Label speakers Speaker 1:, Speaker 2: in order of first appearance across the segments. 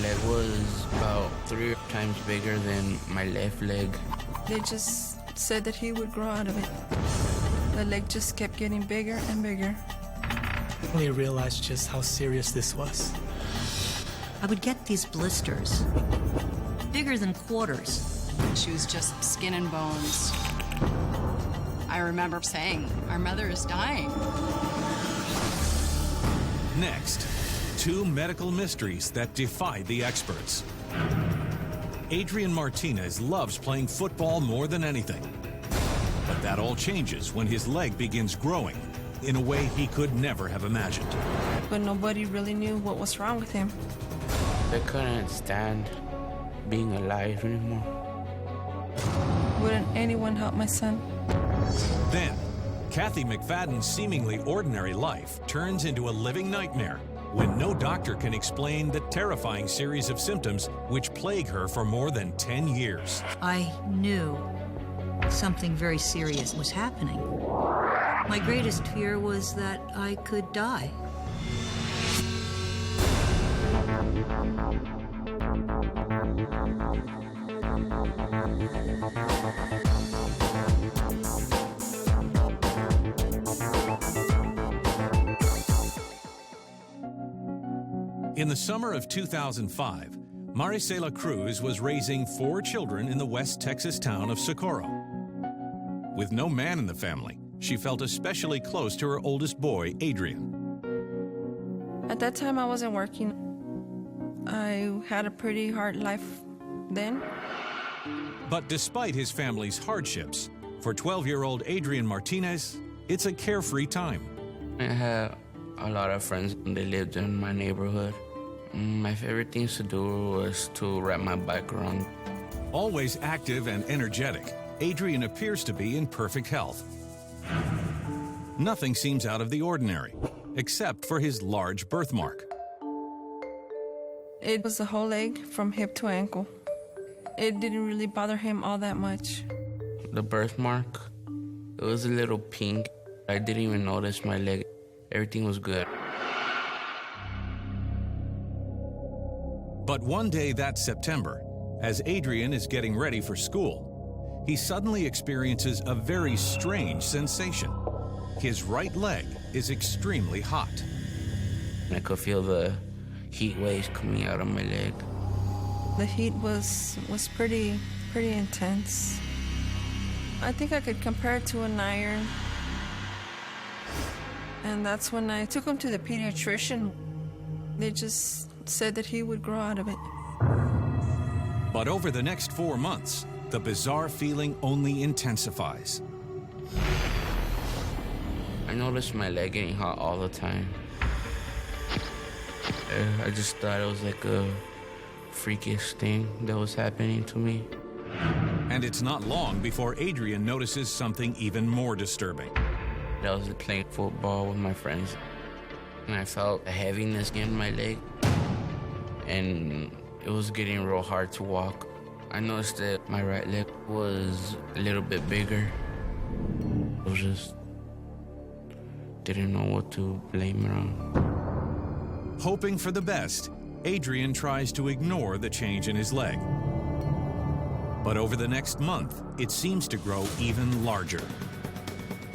Speaker 1: leg was about 3 times bigger than my left leg.
Speaker 2: They just said that he would grow out of it. The leg just kept getting bigger and bigger.
Speaker 3: We realized just how serious this was.
Speaker 4: I would get these blisters, bigger than quarters.
Speaker 5: She was just skin and bones. I remember saying, our mother is dying.
Speaker 6: Next, 2 medical mysteries that defy the experts. Adrian Martinez loves playing football more than anything. But that all changes when his leg begins growing in a way he could never have imagined.
Speaker 2: But nobody really knew what was wrong with him.
Speaker 1: I couldn't stand being alive anymore.
Speaker 2: Wouldn't anyone help my son?
Speaker 6: Then, Kathy McFadden's seemingly ordinary life turns into a living nightmare when no doctor can explain the terrifying series of symptoms which plague her for more than 10 years.
Speaker 4: I knew something very serious was happening. My greatest fear was that I could die.
Speaker 6: In the summer of 2005, Maricela Cruz was raising 4 children in the West Texas town of Socorro. With no man in the family, she felt especially close to her oldest boy, Adrian.
Speaker 2: At that time, I wasn't working. I had a pretty hard life then.
Speaker 6: But despite his family's hardships, for 12-year-old Adrian Martinez, it's a carefree time.
Speaker 1: I had a lot of friends. They lived in my neighborhood. My favorite things to do was to ride my bike around.
Speaker 6: Always active and energetic, Adrian appears to be in perfect health. Nothing seems out of the ordinary, except for his large birthmark.
Speaker 2: It was the whole leg from hip to ankle. It didn't really bother him all that much.
Speaker 1: The birthmark, it was a little pink. I didn't even notice my leg. Everything was good.
Speaker 6: But one day that September, as Adrian is getting ready for school, he suddenly experiences a very strange sensation. His right leg is extremely hot.
Speaker 1: I could feel the heat waves coming out of my leg.
Speaker 2: The heat was pretty intense. I think I could compare it to an iron. And that's when I took him to the pediatrician. They just said that he would grow out of it.
Speaker 6: But over the next 4 months, the bizarre feeling only intensifies.
Speaker 1: I noticed my leg getting hot all the time. I just thought it was like a freakish thing that was happening to me.
Speaker 6: And it's not long before Adrian notices something even more disturbing.
Speaker 1: I was playing football with my friends, and I felt a heaviness in my leg, and it was getting real hard to walk. I noticed that my right leg was a little bit bigger. I just didn't know what to blame it on.
Speaker 6: Hoping for the best, Adrian tries to ignore the change in his leg. But over the next month, it seems to grow even larger.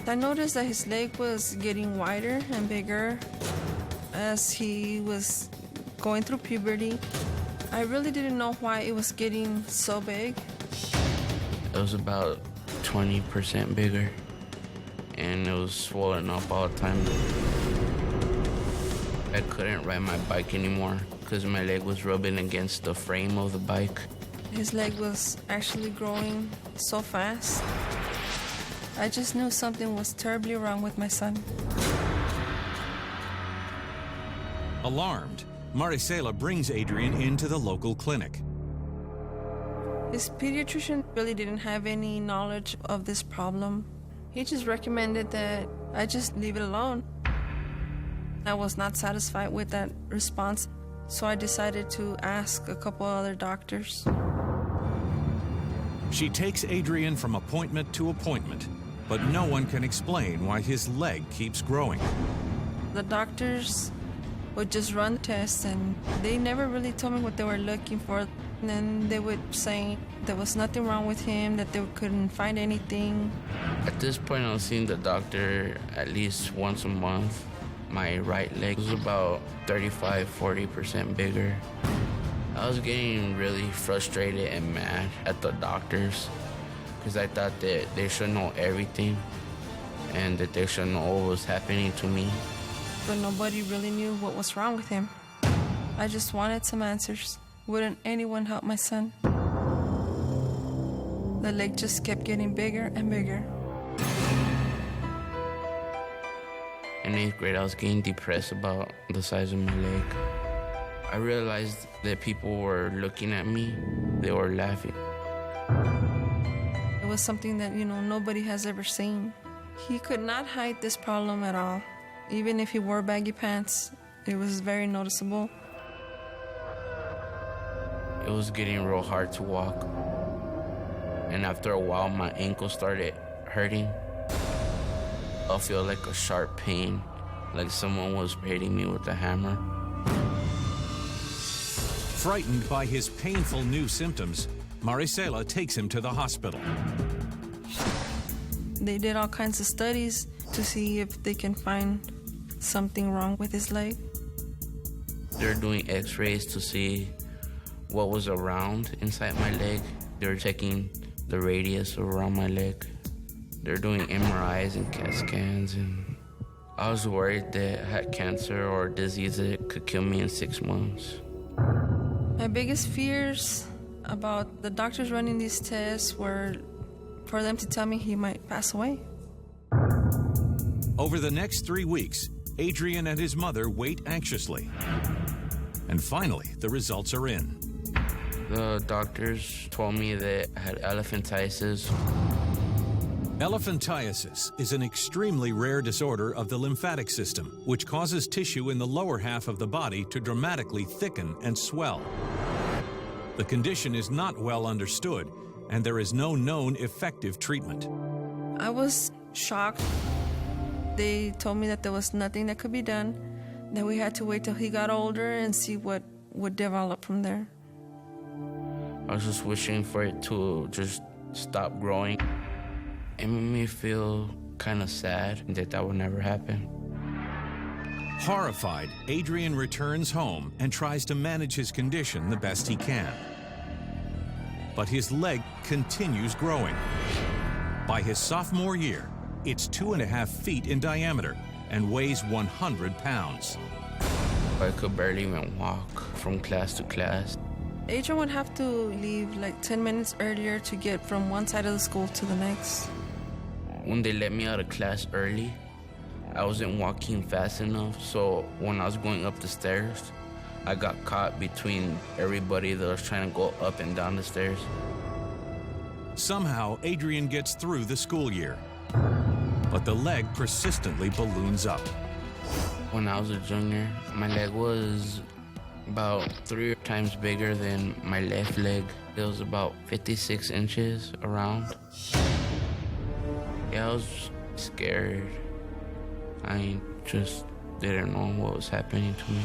Speaker 2: I noticed that his leg was getting wider and bigger as he was going through puberty. I really didn't know why it was getting so big.
Speaker 1: It was about 20% bigger, and it was swollen up all the time. I couldn't ride my bike anymore because my leg was rubbing against the frame of the bike.
Speaker 2: His leg was actually growing so fast. I just knew something was terribly wrong with my son.
Speaker 6: Alarmed, Maricela brings Adrian into the local clinic.
Speaker 2: His pediatrician really didn't have any knowledge of this problem. He just recommended that I just leave it alone. I was not satisfied with that response, so I decided to ask a couple other doctors.
Speaker 6: She takes Adrian from appointment to appointment, but no one can explain why his leg keeps growing.
Speaker 2: The doctors would just run tests, and they never really told me what they were looking for. And then they would say there was nothing wrong with him, that they couldn't find anything.
Speaker 1: At this point, I was seeing the doctor at least once a month. My right leg was about 35–40% bigger. I was getting really frustrated and mad at the doctors because I thought that they should know everything and that they should know what was happening to me.
Speaker 2: But nobody really knew what was wrong with him. I just wanted some answers. Wouldn't anyone help my son? The leg just kept getting bigger and bigger.
Speaker 1: In 8th grade, I was getting depressed about the size of my leg. I realized that people were looking at me. They were laughing.
Speaker 2: It was something that, nobody has ever seen. He could not hide this problem at all. Even if he wore baggy pants, it was very noticeable.
Speaker 1: It was getting real hard to walk. And after a while, my ankle started hurting. I feel like a sharp pain, like someone was hitting me with a hammer.
Speaker 6: Frightened by his painful new symptoms, Maricela takes him to the hospital.
Speaker 2: They did all kinds of studies to see if they can find something wrong with his leg.
Speaker 1: They're doing x-rays to see what was around inside my leg. They're checking the radius around my leg. They're doing MRIs and CAT scans, and I was worried that I had cancer or disease that could kill me in 6 months.
Speaker 2: My biggest fears about the doctors running these tests were for them to tell me he might pass away.
Speaker 6: Over the next 3 weeks, Adrian and his mother wait anxiously. And finally, the results are in.
Speaker 1: The doctors told me that I had elephantiasis.
Speaker 6: Elephantiasis is an extremely rare disorder of the lymphatic system, which causes tissue in the lower half of the body to dramatically thicken and swell. The condition is not well understood, and there is no known effective treatment.
Speaker 2: I was shocked. They told me that there was nothing that could be done, that we had to wait till he got older and see what would develop from there.
Speaker 1: I was just wishing for it to just stop growing. It made me feel kind of sad that would never happen.
Speaker 6: Horrified, Adrian returns home and tries to manage his condition the best he can. But his leg continues growing. By his sophomore year, it's 2.5 feet in diameter and weighs 100 pounds.
Speaker 1: I could barely even walk from class to class.
Speaker 2: Adrian would have to leave like 10 minutes earlier to get from one side of the school to the next.
Speaker 1: When they let me out of class early, I wasn't walking fast enough, so when I was going up the stairs, I got caught between everybody that was trying to go up and down the stairs.
Speaker 6: Somehow, Adrian gets through the school year, but the leg persistently balloons up.
Speaker 1: When I was a junior, my leg was about 3 times bigger than my left leg. It was about 56 inches around. Yeah, I was scared. I just didn't know what was happening to me.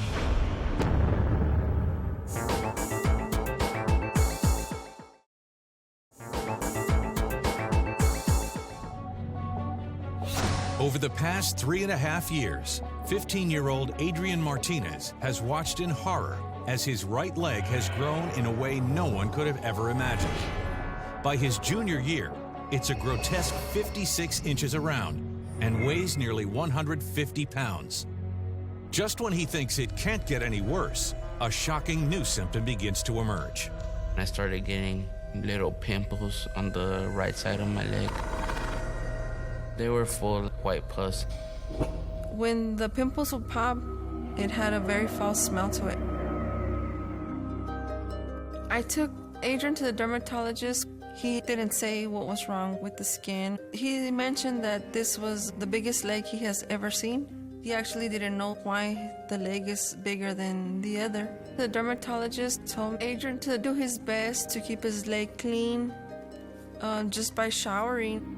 Speaker 6: Over the past 3.5 years, 15-year-old Adrian Martinez has watched in horror as his right leg has grown in a way no one could have ever imagined. By his junior year, it's a grotesque 56 inches around and weighs nearly 150 pounds. Just when he thinks it can't get any worse, a shocking new symptom begins to emerge.
Speaker 1: I started getting little pimples on the right side of my leg. They were full of white pus.
Speaker 2: When the pimples would pop, it had a very foul smell to it. I took Adrian to the dermatologist. He didn't say what was wrong with the skin. He mentioned that this was the biggest leg he has ever seen. He actually didn't know why the leg is bigger than the other. The dermatologist told Adrian to do his best to keep his leg clean just by showering.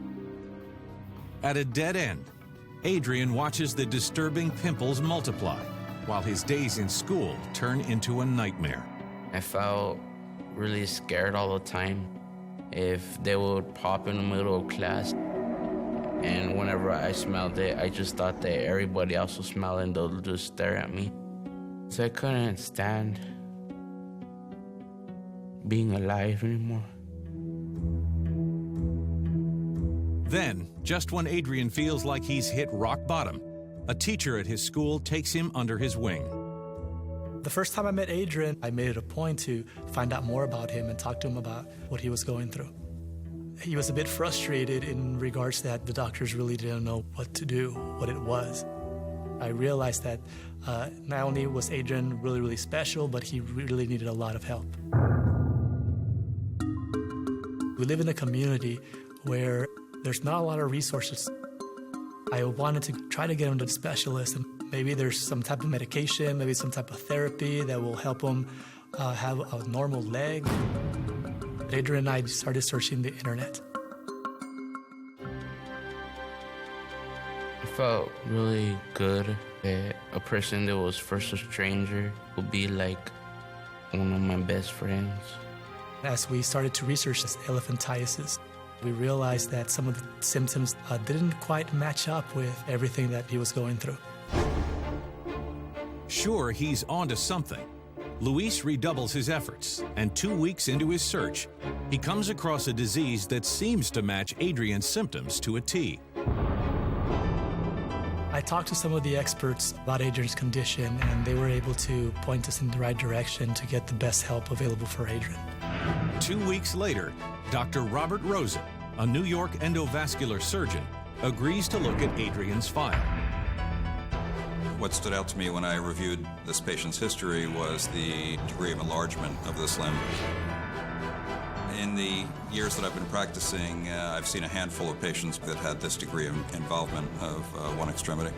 Speaker 6: At a dead end, Adrian watches the disturbing pimples multiply while his days in school turn into a nightmare.
Speaker 1: I felt really scared all the time. If they would pop in the middle of class, and whenever I smelled it, I just thought that everybody else was smelling, they'll just stare at me. So I couldn't stand being alive anymore.
Speaker 6: Then, just when Adrian feels like he's hit rock bottom, a teacher at his school takes him under his wing.
Speaker 3: The first time I met Adrian, I made it a point to find out more about him and talk to him about what he was going through. He was a bit frustrated in regards to that the doctors really didn't know what to do, what it was. I realized that not only was Adrian really, really special, but he really needed a lot of help. We live in a community where there's not a lot of resources. I wanted to try to get him to a specialist, and maybe there's some type of medication, maybe some type of therapy that will help him have a normal leg. Adrian and I started searching the internet.
Speaker 1: I felt really good that a person that was first a stranger would be like one of my best friends.
Speaker 3: As we started to research this elephantiasis, we realized that some of the symptoms didn't quite match up with everything that he was going through.
Speaker 6: Sure, he's onto something. Luis redoubles his efforts, and 2 weeks into his search, he comes across a disease that seems to match Adrian's symptoms to a T.
Speaker 3: I talked to some of the experts about Adrian's condition, and they were able to point us in the right direction to get the best help available for Adrian.
Speaker 6: 2 weeks later, Dr. Robert Rosen, a New York endovascular surgeon, agrees to look at Adrian's file.
Speaker 7: What stood out to me when I reviewed this patient's history was the degree of enlargement of this limb. In the years that I've been practicing, I've seen a handful of patients that had this degree of involvement of one extremity.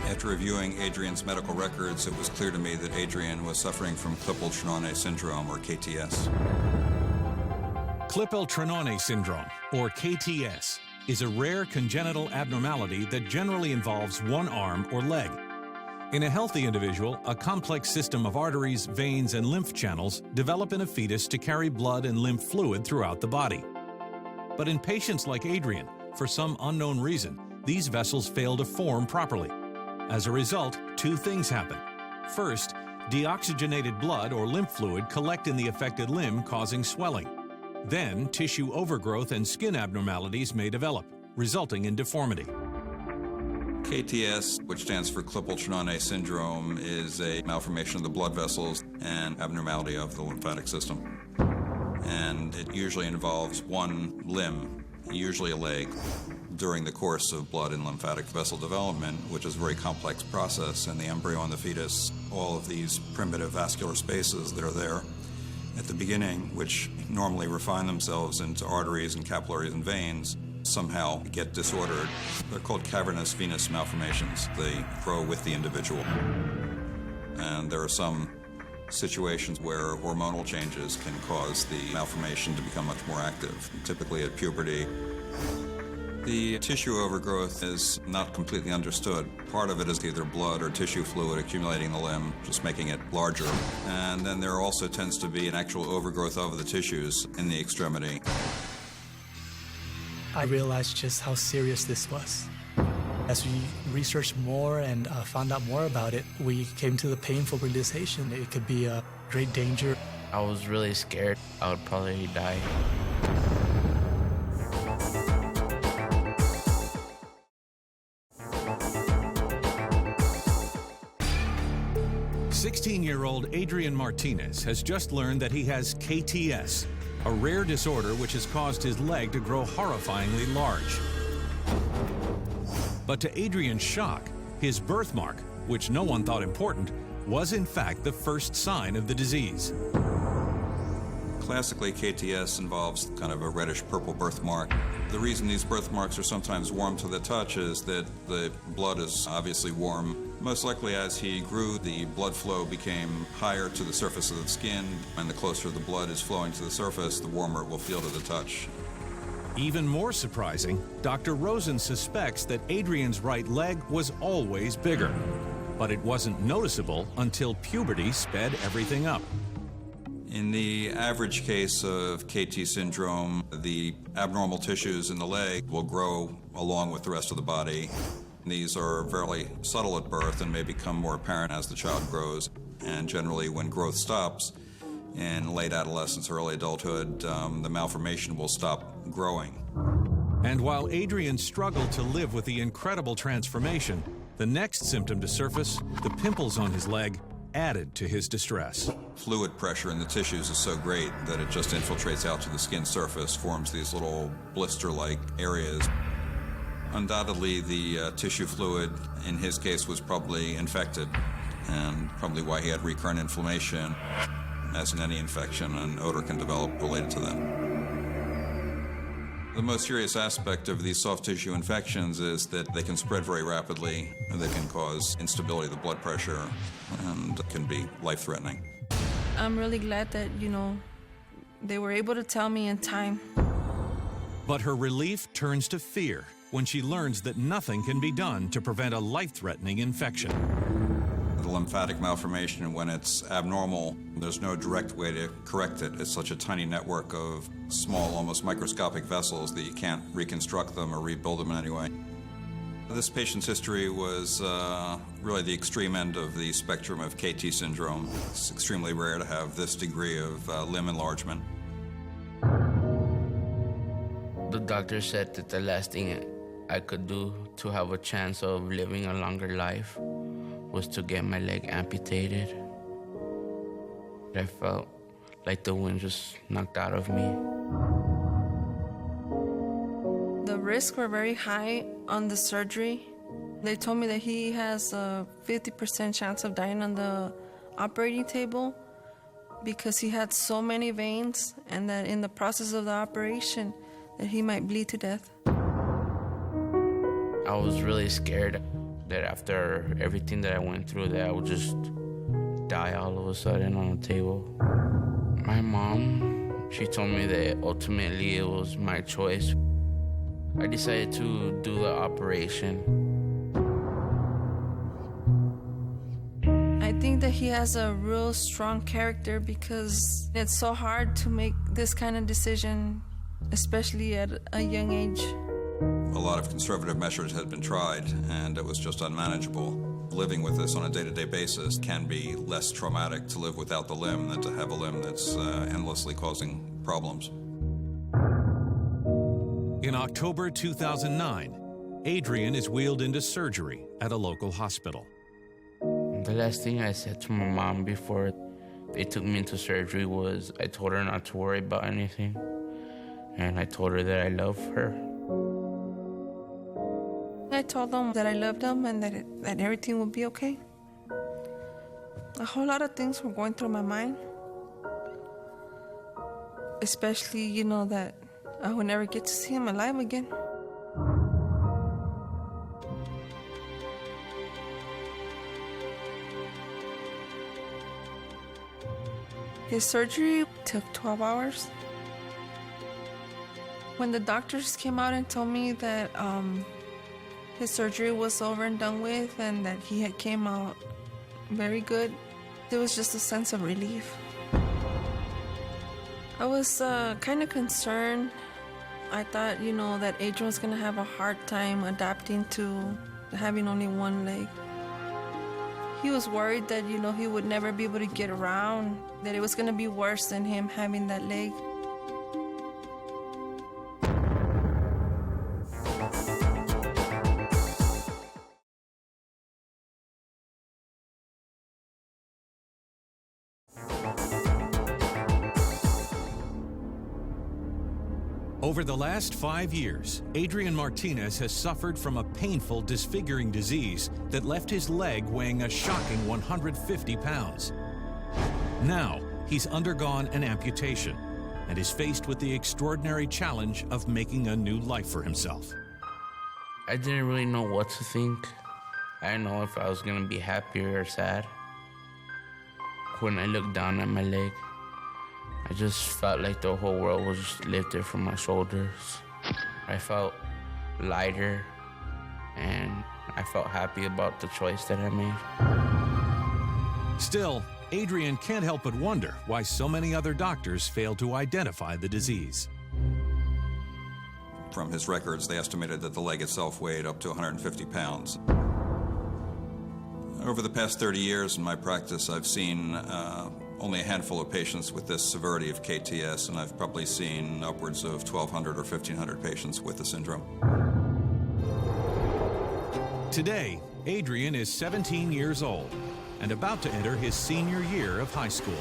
Speaker 7: After reviewing Adrian's medical records, it was clear to me that Adrian was suffering from Klippel-Trenaunay syndrome, or KTS.
Speaker 6: Klippel-Trenaunay syndrome, or KTS, is a rare congenital abnormality that generally involves one arm or leg. In a healthy individual, a complex system of arteries, veins, and lymph channels develop in a fetus to carry blood and lymph fluid throughout the body. But in patients like Adrian, for some unknown reason, these vessels fail to form properly. As a result, two things happen. First, deoxygenated blood or lymph fluid collect in the affected limb, causing swelling. Then, tissue overgrowth and skin abnormalities may develop, resulting in deformity.
Speaker 7: KTS, which stands for Klippel-Trenaunay syndrome, is a malformation of the blood vessels and abnormality of the lymphatic system. And it usually involves one limb, usually a leg, during the course of blood and lymphatic vessel development, which is a very complex process. In the embryo and the fetus, all of these primitive vascular spaces that are there at the beginning, which normally refine themselves into arteries and capillaries and veins, somehow get disordered. They're called cavernous venous malformations. They grow with the individual. And there are some situations where hormonal changes can cause the malformation to become much more active, typically at puberty. The tissue overgrowth is not completely understood. Part of it is either blood or tissue fluid accumulating in the limb, just making it larger. And then there also tends to be an actual overgrowth of the tissues in the extremity.
Speaker 3: I realized just how serious this was. As we researched more and found out more about it, we came to the painful realization it could be a great danger.
Speaker 1: I was really scared I would probably die.
Speaker 6: "16-year-old Adrian Martinez has just learned that he has KTS, a rare disorder which has caused his leg to grow horrifyingly large. But to Adrian's shock, his birthmark, which no one thought important, was in fact the first sign of the disease.
Speaker 7: Classically, KTS involves kind of a reddish-purple birthmark. The reason these birthmarks are sometimes warm to the touch is that the blood is obviously warm. Most likely, as he grew, the blood flow became higher to the surface of the skin, and the closer the blood is flowing to the surface, the warmer it will feel to the touch.
Speaker 6: Even more surprising, Dr. Rosen suspects that Adrian's right leg was always bigger. But it wasn't noticeable until puberty sped everything up.
Speaker 7: In the average case of KT syndrome, the abnormal tissues in the leg will grow along with the rest of the body. These are fairly subtle at birth and may become more apparent as the child grows. And generally, when growth stops in late adolescence or early adulthood, the malformation will stop growing.
Speaker 6: And while Adrian struggled to live with the incredible transformation, the next symptom to surface, the pimples on his leg, added to his distress.
Speaker 7: Fluid pressure in the tissues is so great that it just infiltrates out to the skin surface, forms these little blister-like areas. Undoubtedly, the tissue fluid in his case was probably infected, and probably why he had recurrent inflammation. As in any infection, an odor can develop related to that. The most serious aspect of these soft tissue infections is that they can spread very rapidly, and they can cause instability of the blood pressure, and can be life-threatening.
Speaker 2: I'm really glad that, they were able to tell me in time.
Speaker 6: But her relief turns to fear when she learns that nothing can be done to prevent a life-threatening infection.
Speaker 7: The lymphatic malformation, when it's abnormal, there's no direct way to correct it. It's such a tiny network of small, almost microscopic vessels that you can't reconstruct them or rebuild them in any way. This patient's history was really the extreme end of the spectrum of KT syndrome. It's extremely rare to have this degree of limb enlargement.
Speaker 1: The doctor said that the last thing I could do to have a chance of living a longer life was to get my leg amputated. I felt like the wind just knocked out of me.
Speaker 2: The risks were very high on the surgery. They told me that he has a 50% chance of dying on the operating table because he had so many veins, and that in the process of the operation that he might bleed to death.
Speaker 1: I was really scared that after everything that I went through, that I would just die all of a sudden on the table. My mom, she told me that ultimately it was my choice. I decided to do the operation.
Speaker 2: I think that he has a real strong character because it's so hard to make this kind of decision, especially at a young age.
Speaker 7: A lot of conservative measures had been tried, and it was just unmanageable. Living with this on a day-to-day basis can be less traumatic to live without the limb than to have a limb that's endlessly causing problems.
Speaker 6: In October 2009, Adrian is wheeled into surgery at a local hospital.
Speaker 1: The last thing I said to my mom before they took me into surgery was I told her not to worry about anything, and I told her that I love her.
Speaker 2: I told them that I loved them and that everything would be okay. A whole lot of things were going through my mind. Especially, that I would never get to see him alive again. His surgery took 12 hours. When the doctors came out and told me that his surgery was over and done with and that he had came out very good, there was just a sense of relief. I was kind of concerned. I thought, that Adrian was going to have a hard time adapting to having only one leg. He was worried that, he would never be able to get around, that it was going to be worse than him having that leg.
Speaker 6: Over the last 5 years, Adrian Martinez has suffered from a painful, disfiguring disease that left his leg weighing a shocking 150 pounds. Now, he's undergone an amputation and is faced with the extraordinary challenge of making a new life for himself.
Speaker 1: I didn't really know what to think. I didn't know if I was gonna be happy or sad. When I looked down at my leg, I just felt like the whole world was just lifted from my shoulders. I felt lighter, and I felt happy about the choice that I made.
Speaker 6: Still, Adrian can't help but wonder why so many other doctors fail to identify the disease.
Speaker 7: From his records, they estimated that the leg itself weighed up to 150 pounds. Over the past 30 years in my practice, I've seen only a handful of patients with this severity of KTS, and I've probably seen upwards of 1,200 or 1,500 patients with the syndrome.
Speaker 6: Today, Adrian is 17 years old and about to enter his senior year of high school.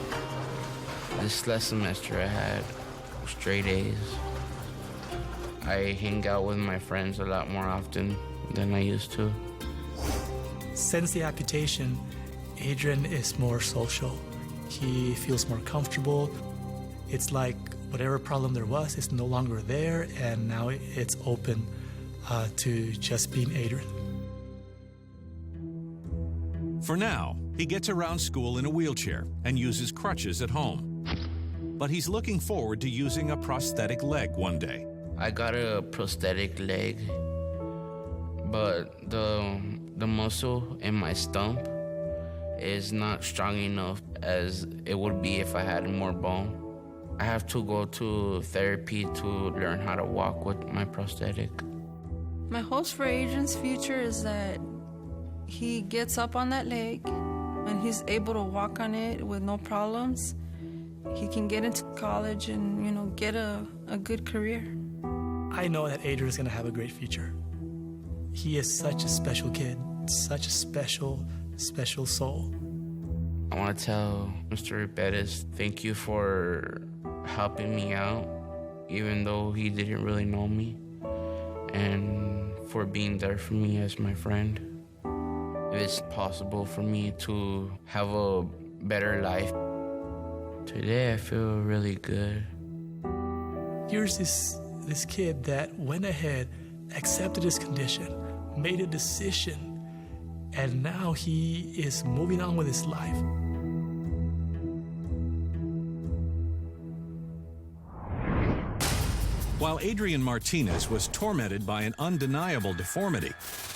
Speaker 1: This last semester I had straight A's. I hang out with my friends a lot more often than I used to.
Speaker 3: Since the amputation, Adrian is more social. He feels more comfortable. It's like whatever problem there was is no longer there, and now it's open to just being Adrian.
Speaker 6: For now, he gets around school in a wheelchair and uses crutches at home. But he's looking forward to using a prosthetic leg one day.
Speaker 1: I got a prosthetic leg, but the muscle in my stump is not strong enough as it would be if I had more bone. I have to go to therapy to learn how to walk with my prosthetic.
Speaker 2: My hopes for Adrian's future is that he gets up on that leg and he's able to walk on it with no problems. He can get into college and, get a good career.
Speaker 3: I know that Adrian is going to have a great future. He is such a special kid, such a special, special soul.
Speaker 1: I want to tell Mr. Perez, thank you for helping me out, even though he didn't really know me, and for being there for me as my friend. If it's possible for me to have a better life, today I feel really good.
Speaker 3: Here's this kid that went ahead, accepted his condition, made a decision, and now he is moving on with his life.
Speaker 6: While Adrian Martinez was tormented by an undeniable deformity,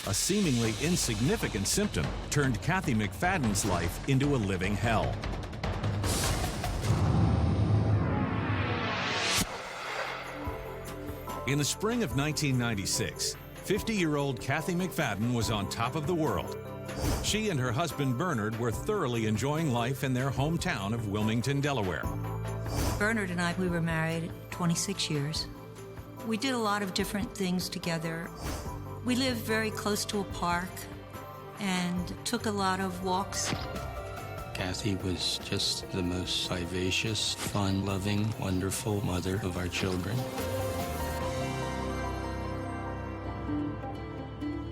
Speaker 6: a seemingly insignificant symptom turned Kathy McFadden's life into a living hell. In the spring of 1996, 50-year-old Kathy McFadden was on top of the world. She and her husband Bernard were thoroughly enjoying life in their hometown of Wilmington, Delaware.
Speaker 4: Bernard and I, we were married 26 years. We did a lot of different things together. We lived very close to a park and took a lot of walks.
Speaker 8: Kathy was just the most vivacious, fun-loving, wonderful mother of our children.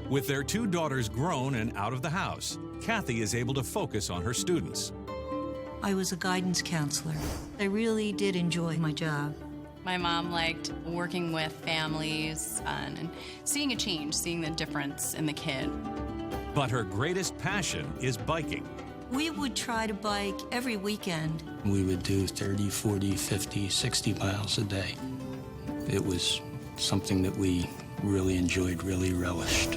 Speaker 6: With their two daughters grown and out of the house, Kathy is able to focus on her students.
Speaker 4: I was a guidance counselor. I really did enjoy my job.
Speaker 5: My mom liked working with families and seeing a change, seeing the difference in the kid.
Speaker 6: But her greatest passion is biking.
Speaker 4: We would try to bike every weekend.
Speaker 8: We would do 30, 40, 50, 60 miles a day. It was something that we really enjoyed, really relished.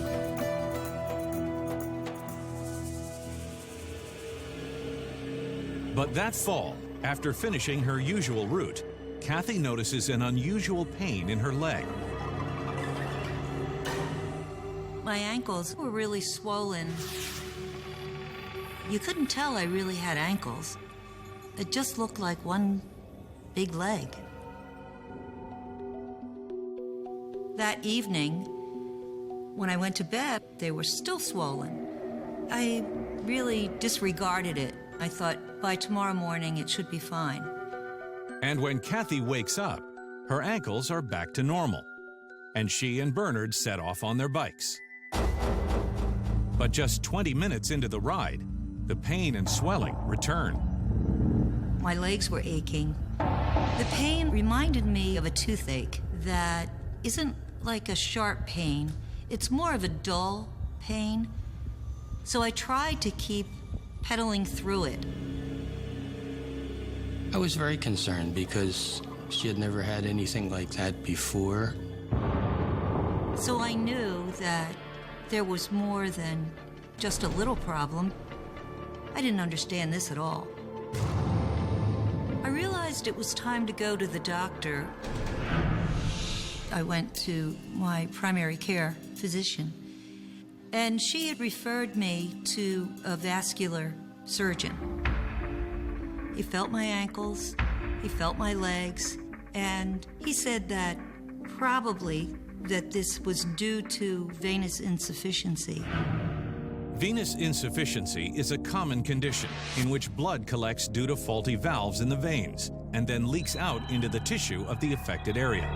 Speaker 6: But that fall, after finishing her usual route, Kathy notices an unusual pain in her leg.
Speaker 4: My ankles were really swollen. You couldn't tell I really had ankles. It just looked like one big leg. That evening, when I went to bed, they were still swollen. I really disregarded it. I thought, by tomorrow morning, it should be fine.
Speaker 6: And when Kathy wakes up, her ankles are back to normal, and she and Bernard set off on their bikes. But just 20 minutes into the ride, the pain and swelling return.
Speaker 4: My legs were aching. The pain reminded me of a toothache that isn't like a sharp pain. It's more of a dull pain. So I tried to keep pedaling through it.
Speaker 8: I was very concerned because she had never had anything like that before.
Speaker 4: So I knew that there was more than just a little problem. I didn't understand this at all. I realized it was time to go to the doctor. I went to my primary care physician, and she had referred me to a vascular surgeon. He felt my ankles, he felt my legs, and he said that probably that this was due to venous insufficiency.
Speaker 6: Venous insufficiency is a common condition in which blood collects due to faulty valves in the veins and then leaks out into the tissue of the affected area.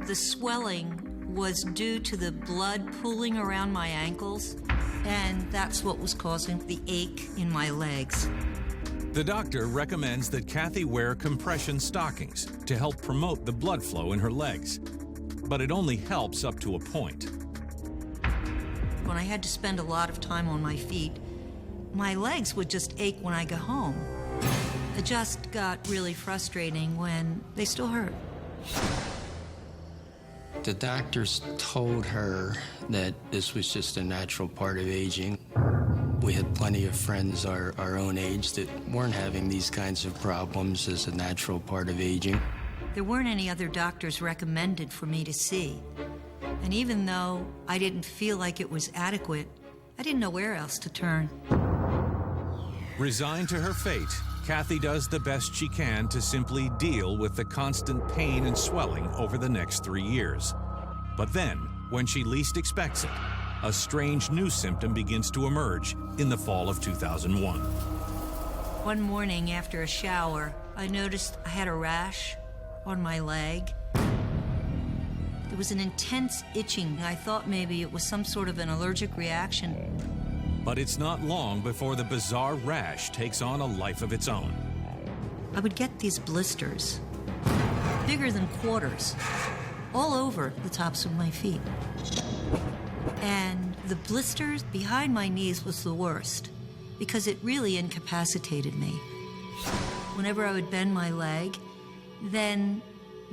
Speaker 4: The swelling was due to the blood pooling around my ankles, and that's what was causing the ache in my legs.
Speaker 6: The doctor recommends that Kathy wear compression stockings to help promote the blood flow in her legs, but it only helps up to a point.
Speaker 4: When I had to spend a lot of time on my feet, my legs would just ache when I got home. It just got really frustrating when they still hurt.
Speaker 8: The doctors told her that this was just a natural part of aging. We had plenty of friends our own age that weren't having these kinds of problems as a natural part of aging.
Speaker 4: There weren't any other doctors recommended for me to see. And even though I didn't feel like it was adequate, I didn't know where else to turn.
Speaker 6: Resigned to her fate, Kathy does the best she can to simply deal with the constant pain and swelling over the next 3 years. But then, when she least expects it, a strange new symptom begins to emerge in the fall of 2001.
Speaker 4: One morning after a shower, I noticed I had a rash on my leg. There was an intense itching. I thought maybe it was some sort of an allergic reaction.
Speaker 6: But it's not long before the bizarre rash takes on a life of its own.
Speaker 4: I would get these blisters, bigger than quarters, all over the tops of my feet. And the blisters behind my knees was the worst because it really incapacitated me. Whenever I would bend my leg, then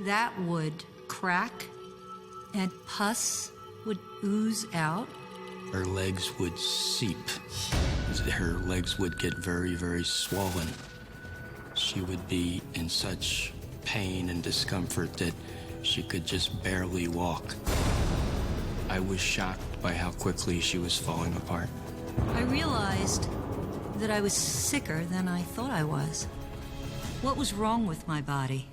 Speaker 4: that would crack and pus would ooze out.
Speaker 8: Her legs would seep. Her legs would get very, very swollen. She would be in such pain and discomfort that she could just barely walk. I was shocked by how quickly she was falling apart.
Speaker 4: I realized that I was sicker than I thought I was. What was wrong with my body?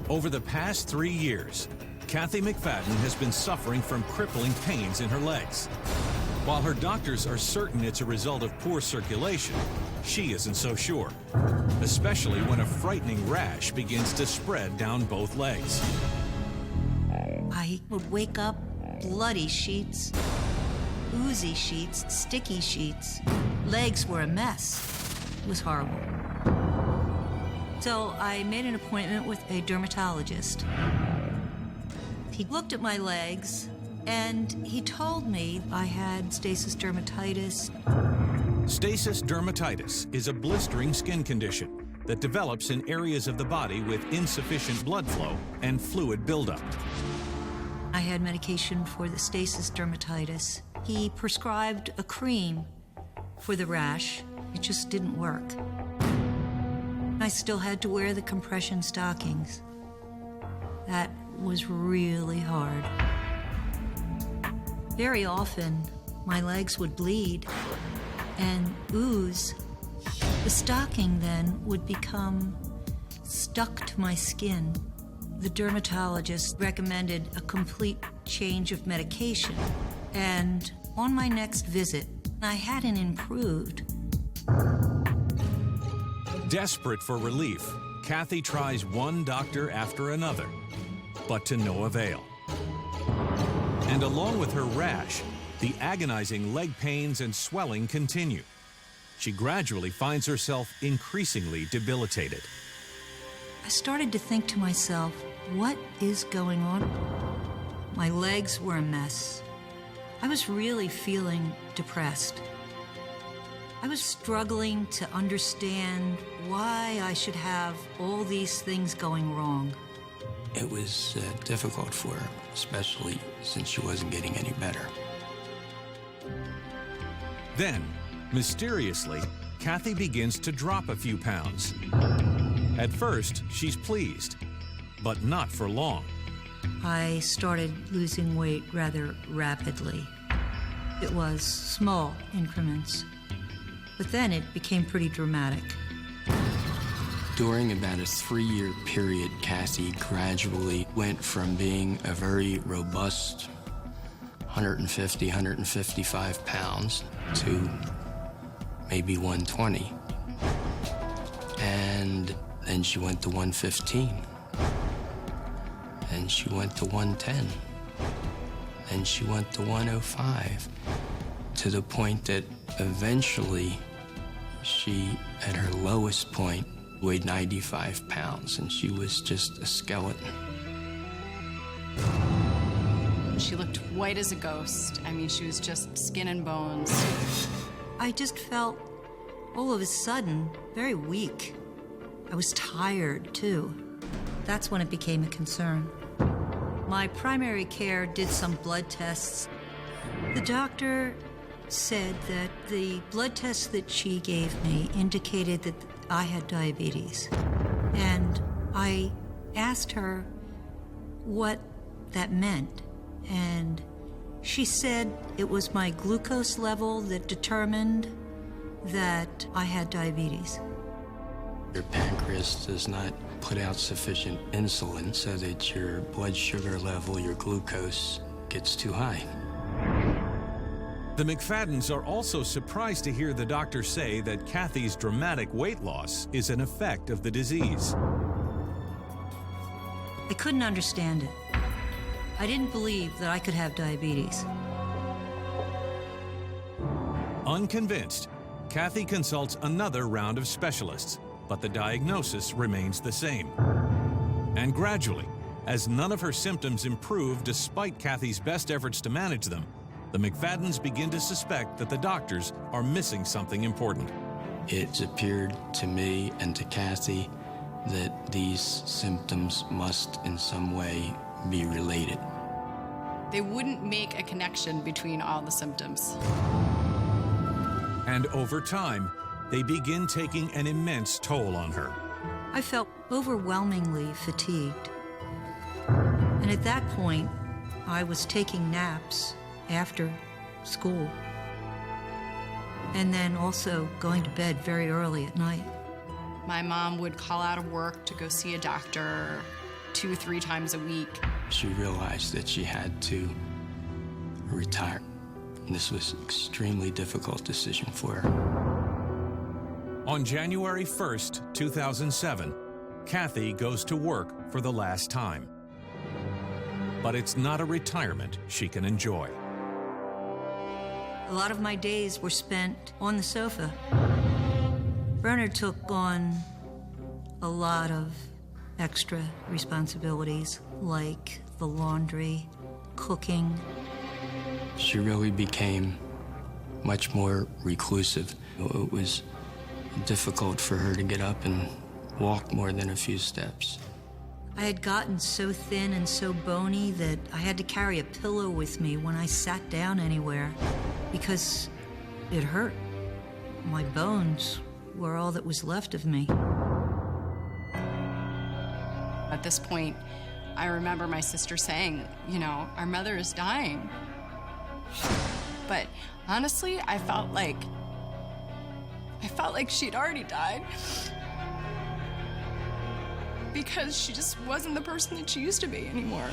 Speaker 6: Over the past 3 years, Kathy McFadden has been suffering from crippling pains in her legs. While her doctors are certain it's a result of poor circulation, she isn't so sure, especially when a frightening rash begins to spread down both legs.
Speaker 4: I would wake up, bloody sheets, oozy sheets, sticky sheets. Legs were a mess. It was horrible. So I made an appointment with a dermatologist. He looked at my legs and he told me I had stasis dermatitis.
Speaker 6: Stasis dermatitis is a blistering skin condition that develops in areas of the body with insufficient blood flow and fluid buildup.
Speaker 4: I had medication for the stasis dermatitis. He prescribed a cream for the rash. It just didn't work. I still had to wear the compression stockings. That was really hard. Very often, my legs would bleed and ooze. The stocking then would become stuck to my skin. The dermatologist recommended a complete change of medication. And on my next visit, I hadn't improved.
Speaker 6: Desperate for relief, Kathy tries one doctor after another, but to no avail. And along with her rash, the agonizing leg pains and swelling continue. She gradually finds herself increasingly debilitated.
Speaker 4: I started to think to myself, what is going on? My legs were a mess. I was really feeling depressed. I was struggling to understand why I should have all these things going wrong.
Speaker 8: It was difficult for her, especially since she wasn't getting any better.
Speaker 6: Then, mysteriously, Kathy begins to drop a few pounds. At first, she's pleased, but not for long.
Speaker 4: I started losing weight rather rapidly. It was small increments, but then it became pretty dramatic.
Speaker 8: During about a 3-year period, Kathy gradually went from being a very robust 150, 155 pounds to maybe 120. And then she went to 115. And she went to 110. And she went to 105, to the point that eventually she, at her lowest point, weighed 95 pounds, and she was just a skeleton.
Speaker 5: She looked white as a ghost. I mean, she was just skin and bones.
Speaker 4: I just felt, all of a sudden, very weak. I was tired, too. That's when it became a concern. My primary care did some blood tests. The doctor said that the blood tests that she gave me indicated that I had diabetes. And I asked her what that meant. And she said it was my glucose level that determined that I had diabetes.
Speaker 8: Your pancreas does not put out sufficient insulin so that your blood sugar level, your glucose, gets too high.
Speaker 6: The McFaddens are also surprised to hear the doctor say that Kathy's dramatic weight loss is an effect of the disease.
Speaker 4: I couldn't understand it. I didn't believe that I could have diabetes.
Speaker 6: Unconvinced, Kathy consults another round of specialists, but the diagnosis remains the same. And gradually, as none of her symptoms improve despite Kathy's best efforts to manage them, the McFaddens begin to suspect that the doctors are missing something important.
Speaker 8: It appeared to me and to Kathy that these symptoms must in some way be related.
Speaker 5: They wouldn't make a connection between all the symptoms.
Speaker 6: And over time, they begin taking an immense toll on her.
Speaker 4: I felt overwhelmingly fatigued. And at that point, I was taking naps after school. And then also going to bed very early at night.
Speaker 5: My mom would call out of work to go see a doctor 2-3 times a week.
Speaker 8: She realized that she had to retire. And this was an extremely difficult decision for her.
Speaker 6: On January 1st, 2007, Kathy goes to work for the last time. But it's not a retirement she can enjoy.
Speaker 4: A lot of my days were spent on the sofa. Bernard took on a lot of extra responsibilities, like the laundry, cooking.
Speaker 8: She really became much more reclusive. It was difficult for her to get up and walk more than a few steps.
Speaker 4: I had gotten so thin and so bony that I had to carry a pillow with me when I sat down anywhere because it hurt. My bones were all that was left of me.
Speaker 5: At this point, I remember my sister saying, you know, our mother is dying. But honestly, I felt like she'd already died. Because she just wasn't the person that she used to be anymore.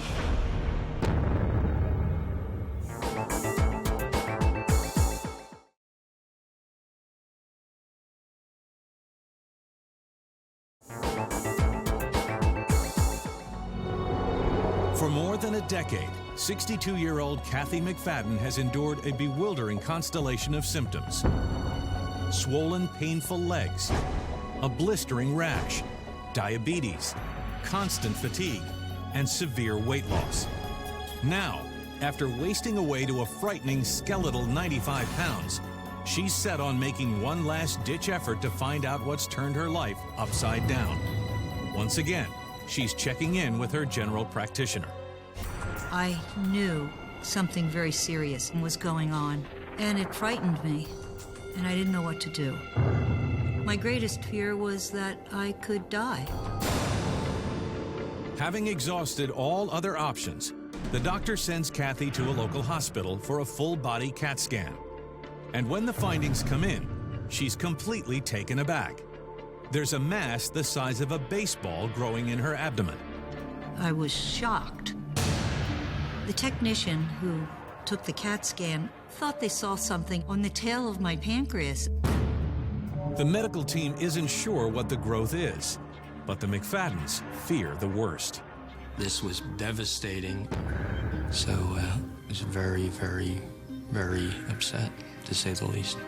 Speaker 6: For more than a decade, 62-year-old Kathy McFadden has endured a bewildering constellation of symptoms. Swollen, painful legs, a blistering rash, diabetes, constant fatigue, and severe weight loss. Now, After wasting away to a frightening skeletal 95 pounds, she's set on making one last-ditch effort to find out what's turned her life upside down. Once again, she's checking in with her general practitioner.
Speaker 4: I knew something very serious was going on, and it frightened me, and I didn't know what to do. My greatest fear was that I could die.
Speaker 6: Having exhausted all other options, the doctor sends Kathy to a local hospital for a full-body CAT scan. And when the findings come in, she's completely taken aback. There's a mass the size of a baseball growing in her abdomen.
Speaker 4: I was shocked. The technician who took the CAT scan thought they saw something on the tail of my pancreas.
Speaker 6: The medical team isn't sure what the growth is, but the McFaddens fear the worst.
Speaker 8: This was devastating, so I was very, very, very upset, to say the least.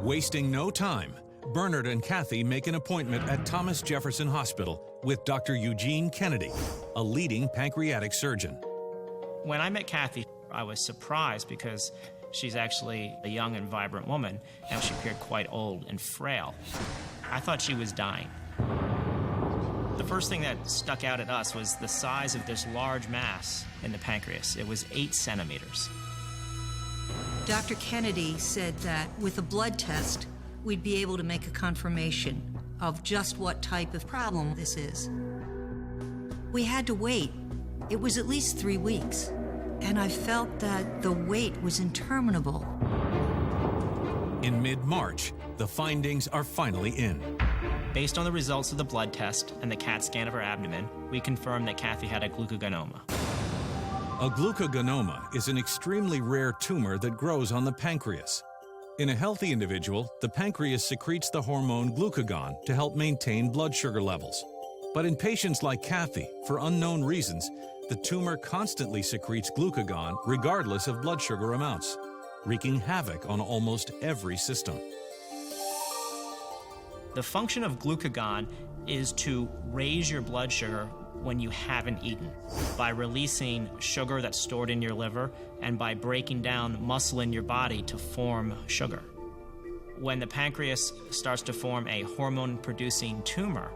Speaker 6: Wasting no time, Bernard and Kathy make an appointment at Thomas Jefferson Hospital with Dr. Eugene Kennedy, a leading pancreatic surgeon.
Speaker 9: When I met Kathy, I was surprised because she's actually a young and vibrant woman, and she appeared quite old and frail. I thought she was dying. The first thing that stuck out at us was the size of this large mass in the pancreas. It was 8 centimeters.
Speaker 4: Dr. Kennedy said that with a blood test, we'd be able to make a confirmation of just what type of problem this is. We had to wait. It was at least 3 weeks, and I felt that the wait was interminable.
Speaker 6: In mid-March, the findings are finally in.
Speaker 9: Based on the results of the blood test and the CAT scan of her abdomen, we confirmed that Kathy had a glucagonoma.
Speaker 6: A glucagonoma is an extremely rare tumor that grows on the pancreas. In a healthy individual, the pancreas secretes the hormone glucagon to help maintain blood sugar levels. But in patients like Kathy, for unknown reasons, the tumor constantly secretes glucagon regardless of blood sugar amounts, wreaking havoc on almost every system.
Speaker 9: The function of glucagon is to raise your blood sugar when you haven't eaten, by releasing sugar that's stored in your liver and by breaking down muscle in your body to form sugar. When the pancreas starts to form a hormone-producing tumor,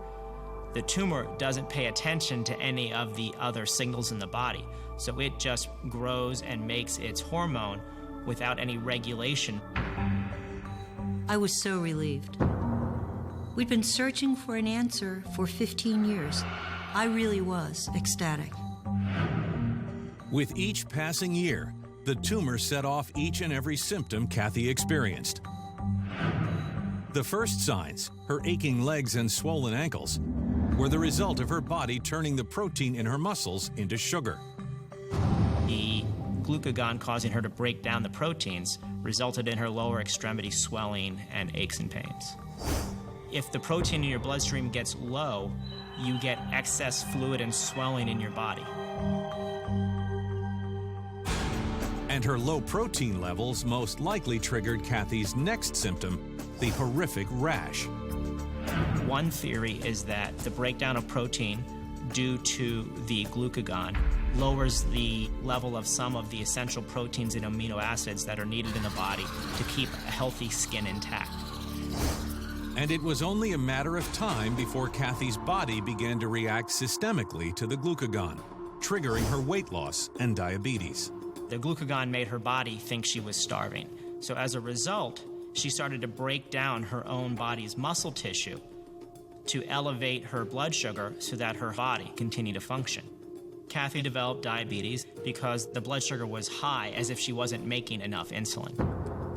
Speaker 9: the tumor doesn't pay attention to any of the other signals in the body, so it just grows and makes its hormone without any regulation.
Speaker 4: I was so relieved. We'd been searching for an answer for 15 years. I really was ecstatic.
Speaker 6: With each passing year, the tumor set off each and every symptom Kathy experienced. The first signs, her aching legs and swollen ankles, were the result of her body turning the protein in her muscles into sugar.
Speaker 9: The glucagon causing her to break down the proteins resulted in her lower extremity swelling and aches and pains. If the protein in your bloodstream gets low, you get excess fluid and swelling in your body.
Speaker 6: And her low protein levels most likely triggered Kathy's next symptom, the horrific rash.
Speaker 9: One theory is that the breakdown of protein due to the glucagon lowers the level of some of the essential proteins and amino acids that are needed in the body to keep a healthy skin intact.
Speaker 6: And it was only a matter of time before Kathy's body began to react systemically to the glucagon, triggering her weight loss and diabetes.
Speaker 9: The glucagon made her body think she was starving. So as a result, she started to break down her own body's muscle tissue to elevate her blood sugar so that her body continued to function. Kathy developed diabetes because the blood sugar was high, as if she wasn't making enough insulin.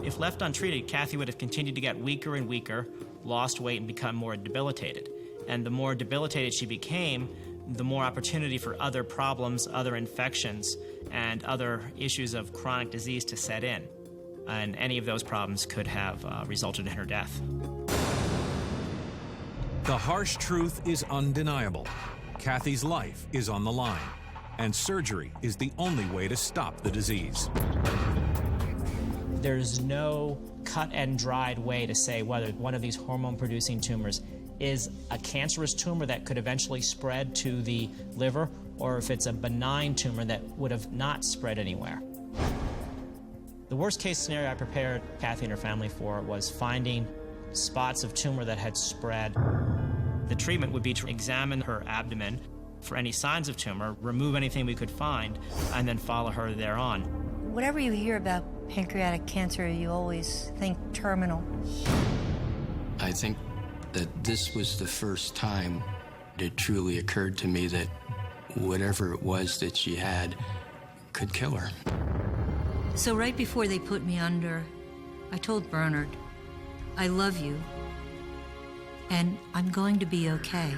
Speaker 9: If left untreated, Kathy would have continued to get weaker and weaker, lost weight, and become more debilitated. And the more debilitated she became, the more opportunity for other problems, other infections, and other issues of chronic disease to set in. And any of those problems could have resulted in her death.
Speaker 6: The harsh truth is undeniable. Kathy's life is on the line, and surgery is the only way to stop the disease.
Speaker 9: There's no cut and dried way to say whether one of these hormone-producing tumors is a cancerous tumor that could eventually spread to the liver, or if it's a benign tumor that would have not spread anywhere. The worst case scenario I prepared Kathy and her family for was finding spots of tumor that had spread. The treatment would be to examine her abdomen for any signs of tumor, remove anything we could find, and then follow her thereon.
Speaker 4: Whatever you hear about pancreatic cancer, you always think terminal.
Speaker 8: I think that this was the first time it truly occurred to me that whatever it was that she had could kill her.
Speaker 4: So right before they put me under, I told Bernard, I love you, and I'm going to be okay.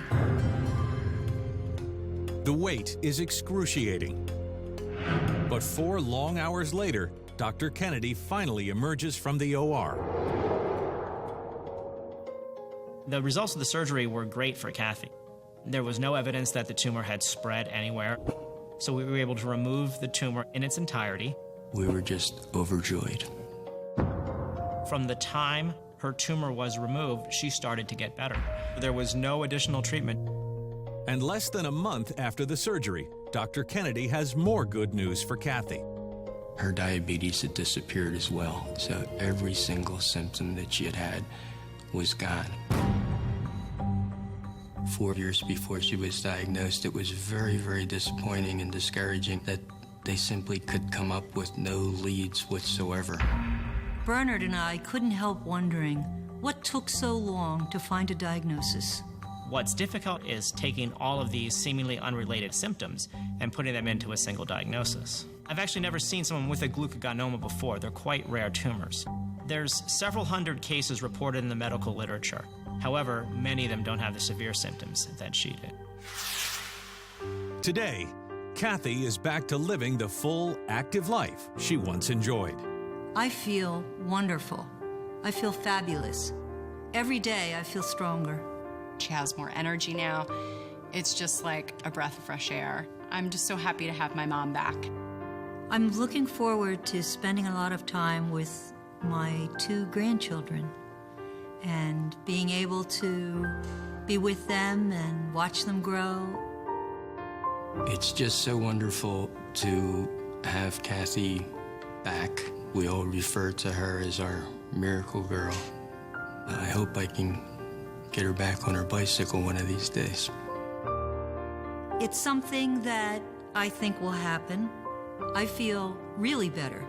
Speaker 6: The wait is excruciating. But 4 long hours later, Dr. Kennedy finally emerges from the OR.
Speaker 9: The results of the surgery were great for Kathy. There was no evidence that the tumor had spread anywhere, so we were able to remove the tumor in its entirety.
Speaker 8: We were just overjoyed.
Speaker 9: From the time her tumor was removed, she started to get better. There was no additional treatment.
Speaker 6: And less than a month after the surgery, Dr. Kennedy has more good news for Kathy.
Speaker 8: Her diabetes had disappeared as well, so every single symptom that she had had was gone. 4 years before she was diagnosed, it was very, very disappointing and discouraging that they simply could come up with no leads whatsoever.
Speaker 4: Bernard and I couldn't help wondering what took so long to find a diagnosis.
Speaker 9: What's difficult is taking all of these seemingly unrelated symptoms and putting them into a single diagnosis. I've actually never seen someone with a glucagonoma before. They're quite rare tumors. There's several hundred cases reported in the medical literature. However, many of them don't have the severe symptoms that she did.
Speaker 6: Today, Kathy is back to living the full, active life she once enjoyed.
Speaker 4: I feel wonderful. I feel fabulous. Every day I feel stronger.
Speaker 5: She has more energy now. It's just like a breath of fresh air. I'm just so happy to have my mom back.
Speaker 4: I'm looking forward to spending a lot of time with my 2 grandchildren and being able to be with them and watch them grow.
Speaker 8: It's just so wonderful to have Kathy back. We all refer to her as our miracle girl. I hope I can get her back on her bicycle one of these days.
Speaker 4: It's something that I think will happen. I feel really better.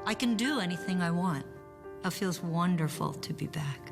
Speaker 4: I can do anything I want. It feels wonderful to be back.